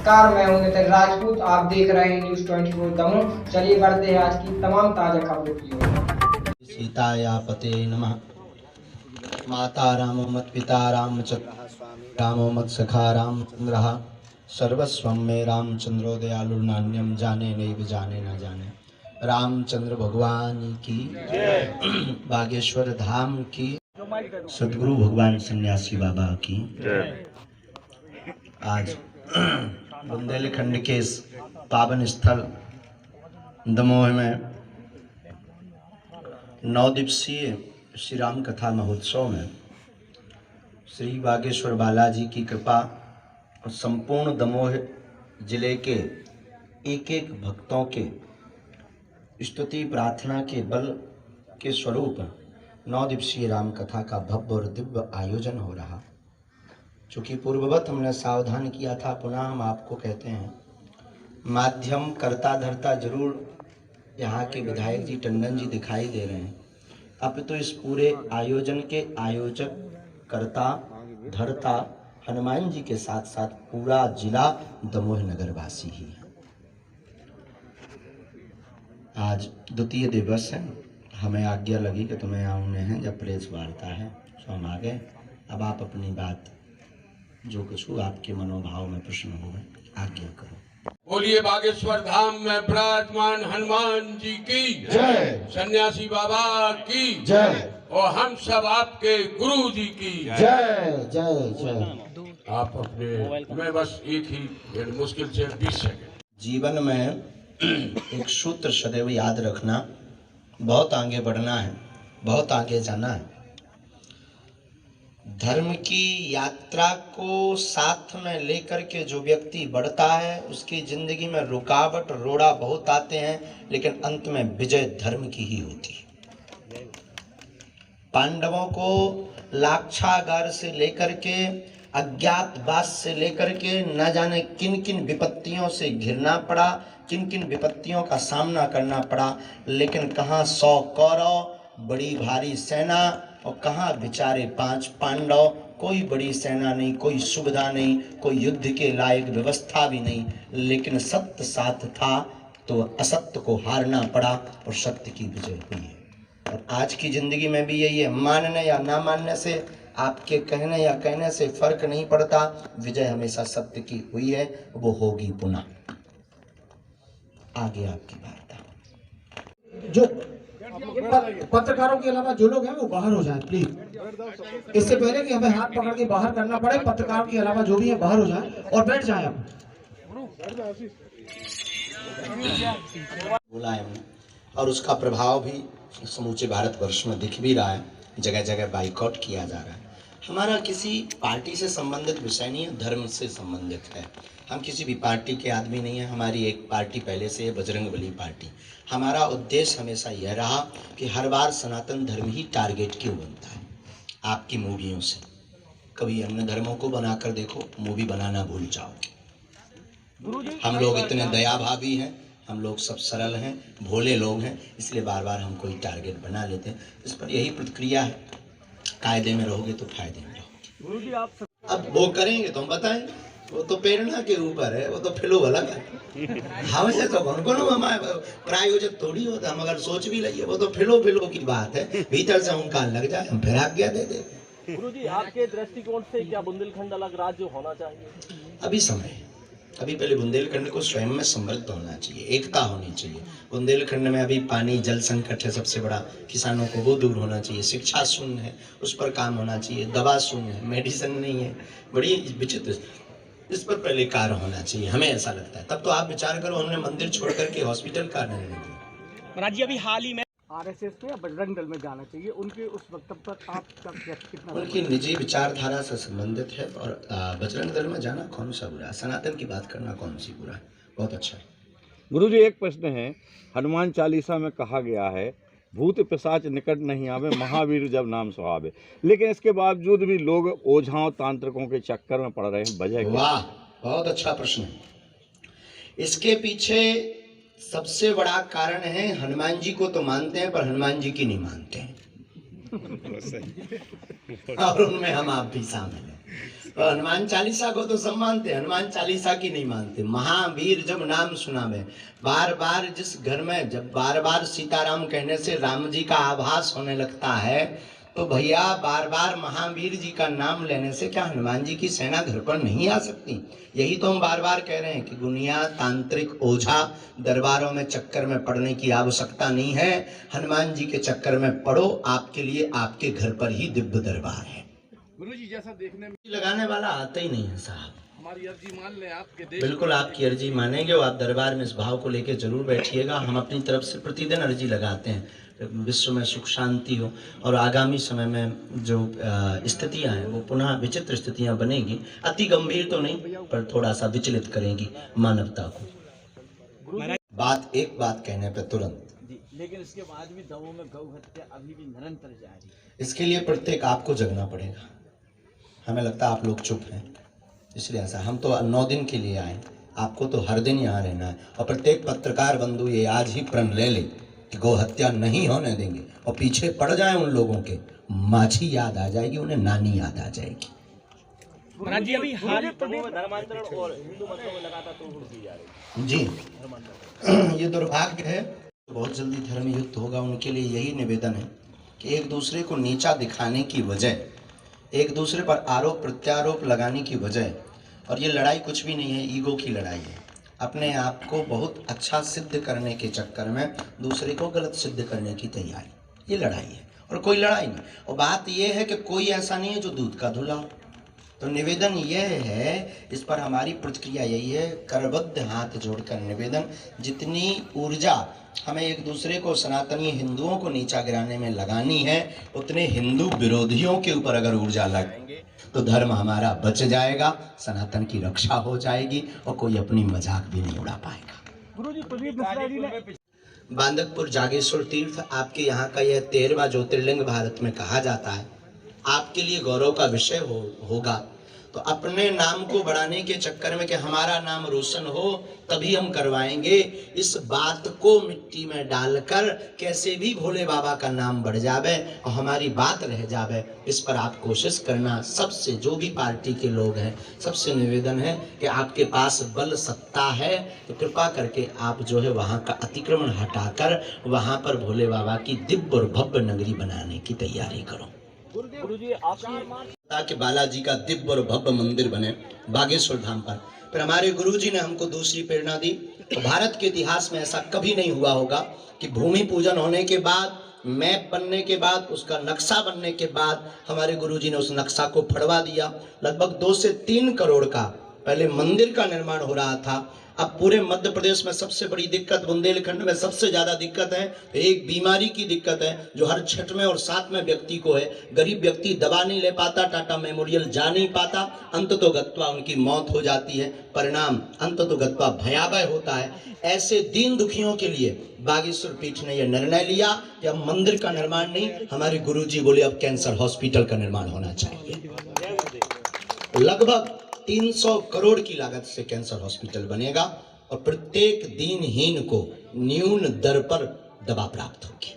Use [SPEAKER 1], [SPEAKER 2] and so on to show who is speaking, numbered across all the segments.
[SPEAKER 1] नमस्कार, मैं हूं नितिन राजपूत। आप देख रहे हैं न्यूज़ 24 दमोह। चलिए बढ़ते हैं आज की तमाम ताजा खबरों की ओर।
[SPEAKER 2] सीताया पते नमः। माता रामो मत पिता रामचंद्रः स्वामी रामो मत सखा रामचंद्रः सर्वस्वं मे रामचंद्रो दयालुर्नान्यं जाने नैव जाने न जाने। रामचंद्र भगवान की जय। बागेश्वर धाम की, सद्गुरु भगवान सन्यासी बाबा की जय। आज बुंदेलखंड के इस पावन स्थल दमोह में 9 दिवसीय श्री राम कथा महोत्सव में श्री बागेश्वर बालाजी की कृपा और संपूर्ण दमोह जिले के एक एक भक्तों के स्तुति प्रार्थना के बल के स्वरूप 9 दिवसीय राम कथा का भव्य और दिव्य आयोजन हो रहा। चूँकि पूर्ववत हमने सावधान किया था, पुनः हम आपको कहते हैं, माध्यम करता धरता जरूर यहाँ के विधायक जी टंडन जी दिखाई दे रहे हैं। अब तो इस पूरे आयोजन के आयोजक करता धरता हनुमान जी के साथ साथ पूरा जिला दमोह नगरवासी ही है। आज द्वितीय दिवस है, हमें आज्ञा लगी कि तुम्हें आने हैं जब प्रेस वार्ता है, तो हम आ गए। अब आप अपनी बात जो कुछ हो आपके मनोभाव में प्रश्न हो गए, आज्ञा करो।
[SPEAKER 3] बोलिए बागेश्वर धाम में विराजमान हनुमान जी की जय, सन्यासी बाबा की जय, और हम सब आपके गुरु जी की
[SPEAKER 2] जय जय जय।
[SPEAKER 3] आप अपने मैं बस एक ही मुश्किल से 20 सेकंड।
[SPEAKER 2] जीवन में एक सूत्र सदैव याद रखना, बहुत आगे बढ़ना है, बहुत आगे जाना है। धर्म की यात्रा को साथ में लेकर के जो व्यक्ति बढ़ता है, उसकी जिंदगी में रुकावट रोड़ा बहुत आते हैं, लेकिन अंत में विजय धर्म की ही होती है। पांडवों को लाक्षागार से लेकर के, अज्ञातवास से लेकर के न जाने किन किन विपत्तियों से घिरना पड़ा, किन किन विपत्तियों का सामना करना पड़ा, लेकिन कहाँ 100 कौरव बड़ी भारी सेना और कहाँ बेचारे 5 पांडव। कोई बड़ी सेना नहीं, कोई सुविधा नहीं, कोई युद्ध के लायक व्यवस्था भी नहीं, लेकिन सत्य साथ था तो असत्य को हारना पड़ा और सत्य की विजय हुई है। और आज की जिंदगी में भी यही है, मानने या ना मानने से, आपके कहने या कहने से फर्क नहीं पड़ता, विजय हमेशा सत्य की हुई है, वो होगी पुनः। आगे आपकी वार्ता।
[SPEAKER 4] जो पत्रकारों के अलावा जो लोग हैं वो बाहर हो जाएं प्लीज। इससे पहले कि हमें हाथ पकड़ के बाहर करना पड़े, पत्रकारों के अलावा जो भी है बाहर हो जाएं और बैठ जाएं। आप
[SPEAKER 2] बोला है और उसका प्रभाव भी समूचे भारतवर्ष में दिख भी रहा है। जगह जगह बाइकआउट किया जा रहा है। हमारा किसी पार्टी से संबंधित विषय नहीं है, धर्म से संबंधित है। हम किसी भी पार्टी के आदमी नहीं है। हमारी एक पार्टी पहले से है, बजरंगबली पार्टी। हमारा उद्देश्य हमेशा यह रहा कि हर बार सनातन धर्म ही टारगेट क्यों बनता है। आपकी मूवियों से कभी अन्य धर्मों को बनाकर देखो, मूवी बनाना भूल जाओ। हम लोग इतने दयाभावी हैं, हम लोग सब सरल हैं, भोले लोग हैं, इसलिए बार बार हम कोई टारगेट बना लेते हैं। इस पर यही प्रतिक्रिया है, कायदे में रहोगे तो फायदे में रहोगे। अब वो करेंगे तो हम बताएंगे, वो तो प्रेरणा के ऊपर है, वो तो फिलो अलग है। हमें तो कौन हमारे प्रायोजक थोड़ी होता, हम अगर सोच भी लइए वो तो फिलो की बात है, भीतर से हम कान लग जाए, हम फिर आज्ञा दे दे।
[SPEAKER 5] गुरुजी, आपके दृष्टिकोण से क्या बुंदेलखंड अलग राज्य होना चाहिए?
[SPEAKER 2] अभी समय, अभी पहले बुंदेलखंड को स्वयं में समृद्ध होना चाहिए, एकता होनी चाहिए। बुंदेलखंड में अभी पानी जल संकट है सबसे बड़ा, किसानों को वो दूर होना चाहिए। शिक्षा शून्य है, उस पर काम होना चाहिए। दवा शून्य है, मेडिसिन नहीं है, बड़ी विचित्र, इस पर पहले कार्य होना चाहिए, हमें ऐसा लगता है। तब तो आप विचार करो, हमने मंदिर छोड़ करके हॉस्पिटल का निर्णय लिया।
[SPEAKER 5] महाराज जी, अभी हाल ही में आरएसएस में या बजरंग दल में जाना चाहिए, उनके उस वक्तव्य पर आपका कितना?
[SPEAKER 2] उनकी निजी विचारधारा से संबंधित है, और बजरंग दल में जाना कौन सा बुरा है, सनातन की बात करना कौन सी बुरा है, बहुत अच्छा है।
[SPEAKER 6] गुरुजी, एक प्रश्न है, हनुमान चालीसा में कहा गया है, भूत पिशाच निकट नहीं आवे, महावीर जब नाम सुहावे, लेकिन इसके बावजूद भी लोग ओझाओं तांत्रिकों के चक्कर में पड़ रहे हैं, वजह क्या?
[SPEAKER 2] वाह, बहुत अच्छा प्रश्न है। इसके पीछे सबसे बड़ा कारण है, हनुमान जी को तो मानते हैं पर हनुमान जी की नहीं मानते हैं। और उनमें हम आप भी शामिल हैं। तो हनुमान चालीसा को तो सब मानते, हनुमान चालीसा की नहीं मानते। महावीर जब नाम सुनावे, बार बार जिस घर में जब बार बार सीताराम कहने से राम जी का आभास होने लगता है, तो भैया बार बार महावीर जी का नाम लेने से क्या हनुमान जी की सेना घर पर नहीं आ सकती? यही तो हम बार बार कह रहे हैं कि दुनिया तांत्रिक ओझा दरबारों में चक्कर में पड़ने की आवश्यकता नहीं है। हनुमान जी के चक्कर में पड़ो, आपके लिए आपके घर पर ही दिव्य दरबार है।
[SPEAKER 7] गुरुजी जैसा देखने में
[SPEAKER 2] लगाने वाला आता ही नहीं है साहब।
[SPEAKER 7] हमारी अर्जी मान लें आपके देश।
[SPEAKER 2] बिल्कुल आपकी अर्जी मानेंगे और आप दरबार में इस भाव को लेकर जरूर बैठिएगा। हम अपनी तरफ से प्रतिदिन अर्जी लगाते हैं विश्व में सुख शांति हो और आगामी समय में जो स्थितियां हैं वो पुनः विचित्र स्थितियां बनेगी। अति गंभीर तो नहीं पर थोड़ा सा विचलित करेंगी मानवता को। एक बात कहने पे तुरंत
[SPEAKER 8] जी, लेकिन इसके बाद भी दमोह में गौ हत्या अभी भी निरंतर जारी है।
[SPEAKER 2] इसके लिए प्रत्येक आपको जगना पड़ेगा। हमें लगता है आप लोग चुप हैं, इसलिए ऐसा। हम तो 9 दिन के लिए आए, आपको तो हर दिन यहाँ रहना है। और प्रत्येक पत्रकार बंधु ये आज ही प्रण ले ले कि गौ हत्या नहीं होने देंगे। और पीछे पड़ जाए उन लोगों के, माझी याद आ जाएगी, उन्हें नानी याद आ जाएगी।
[SPEAKER 8] जी अभी हाल धर्मांतरण और हिंदू मतों में लगातार तोड़फोड़ की जा रही है।
[SPEAKER 2] जी ये दुर्भाग्य है। बहुत जल्दी धर्म युद्ध होगा। उनके लिए यही निवेदन है कि एक दूसरे को नीचा दिखाने की वजह, एक दूसरे पर आरोप प्रत्यारोप लगाने की वजह, और ये लड़ाई कुछ भी नहीं है, ईगो की लड़ाई है। अपने आप को बहुत अच्छा सिद्ध करने के चक्कर में दूसरे को गलत सिद्ध करने की तैयारी, ये लड़ाई है और कोई लड़ाई नहीं। और बात यह है कि कोई ऐसा नहीं है जो दूध का धुला हो। तो निवेदन यह है, इस पर हमारी प्रतिक्रिया यही है, करबद्ध हाथ जोड़कर निवेदन, जितनी ऊर्जा हमें एक दूसरे को सनातनी हिंदुओं को नीचा गिराने में लगानी है, उतने हिंदू विरोधियों के ऊपर अगर ऊर्जा लगाएंगे तो धर्म हमारा बच जाएगा, सनातन की रक्षा हो जाएगी और कोई अपनी मजाक भी नहीं उड़ा पाएगा।
[SPEAKER 5] गुरुजी प्रदीप मिश्रा जी ने
[SPEAKER 2] बांदकपुर जागेश्वर तीर्थ आपके यहाँ का यह 13वां ज्योतिर्लिंग भारत में कहा जाता है, आपके लिए गौरव का विषय होगा। तो अपने नाम को बढ़ाने के चक्कर में कि हमारा नाम रोशन हो तभी हम करवाएंगे, इस बात को मिट्टी में डालकर कैसे भी भोले बाबा का नाम बढ़ जावे और हमारी बात रह जावे, इस पर आप कोशिश करना। सबसे जो भी पार्टी के लोग हैं सबसे निवेदन है कि आपके पास बल सत्ता है तो कृपा करके आप जो है वहाँ का अतिक्रमण हटाकर वहाँ पर भोले बाबा की दिव्य और भव्य नगरी बनाने की तैयारी करो।
[SPEAKER 5] गुरुजी आपकी
[SPEAKER 2] ताकि बालाजी का दिव्य और भव्य मंदिर बने बागेश्वर धाम पर। फिर हमारे गुरुजी ने हमको दूसरी प्रेरणा दी। तो भारत के इतिहास में ऐसा कभी नहीं हुआ होगा कि भूमि पूजन होने के बाद, मैप बनने के बाद, उसका नक्शा बनने के बाद हमारे गुरुजी ने उस नक्शा को फड़वा दिया। लगभग 2 से 3 करोड़ का पहले मंदिर का निर्माण हो रहा था। अब पूरे मध्य प्रदेश में सबसे बड़ी दिक्कत, बुंदेलखंड में सबसे ज्यादा दिक्कत है, एक बीमारी की दिक्कत है जो हर 6वें और 7वें व्यक्ति को है। गरीब व्यक्ति दवा नहीं ले पाता, टाटा मेमोरियल जा नहीं पाता, अंततोगत्वा उनकी मौत हो जाती है। परिणाम अंततोगत्वा भयावह होता है। ऐसे दीन दुखियों के लिए बागेश्वर पीठ ने यह निर्णय लिया कि अब मंदिर का निर्माण नहीं, हमारे गुरुजी बोले अब कैंसर हॉस्पिटल का निर्माण होना चाहिए। लगभग 300 करोड़ की लागत से कैंसर हॉस्पिटल बनेगा और प्रत्येक दीनहीन को न्यून दर पर दवा प्राप्त होगी।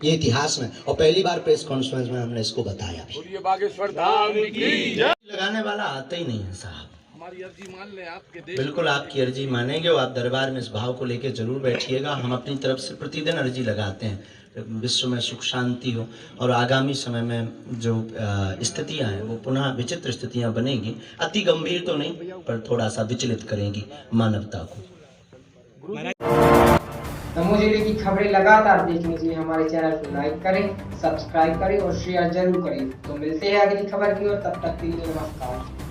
[SPEAKER 2] ये इतिहास में और पहली बार प्रेस कॉन्फ्रेंस में हमने इसको बताया भी।
[SPEAKER 3] ये बागेश्वर धाम की
[SPEAKER 2] लगाने वाला आता ही नहीं है साहब।
[SPEAKER 7] हमारी अर्जी मान लें आपके देश।
[SPEAKER 2] बिल्कुल आपकी अर्जी मानेंगे और आप दरबार में इस भाव को लेकर जरूर बैठिएगा। हम अपनी तरफ से प्रतिदिन अर्जी लगाते हैं विश्व में सुख शांति हो और आगामी समय में जो स्थितियां हैं वो पुनः विचित्र स्थितियां बनेगी। अति गंभीर तो नहीं पर थोड़ा सा विचलित करेंगी मानवता को।
[SPEAKER 1] दमोह जिले की खबरें लगातार देखने के लिए हमारे चैनल को लाइक करें, सब्सक्राइब करें और शेयर जरूर करें। तो मिलते हैं अगली खबर की ओर, तब तक के लिए नमस्कार।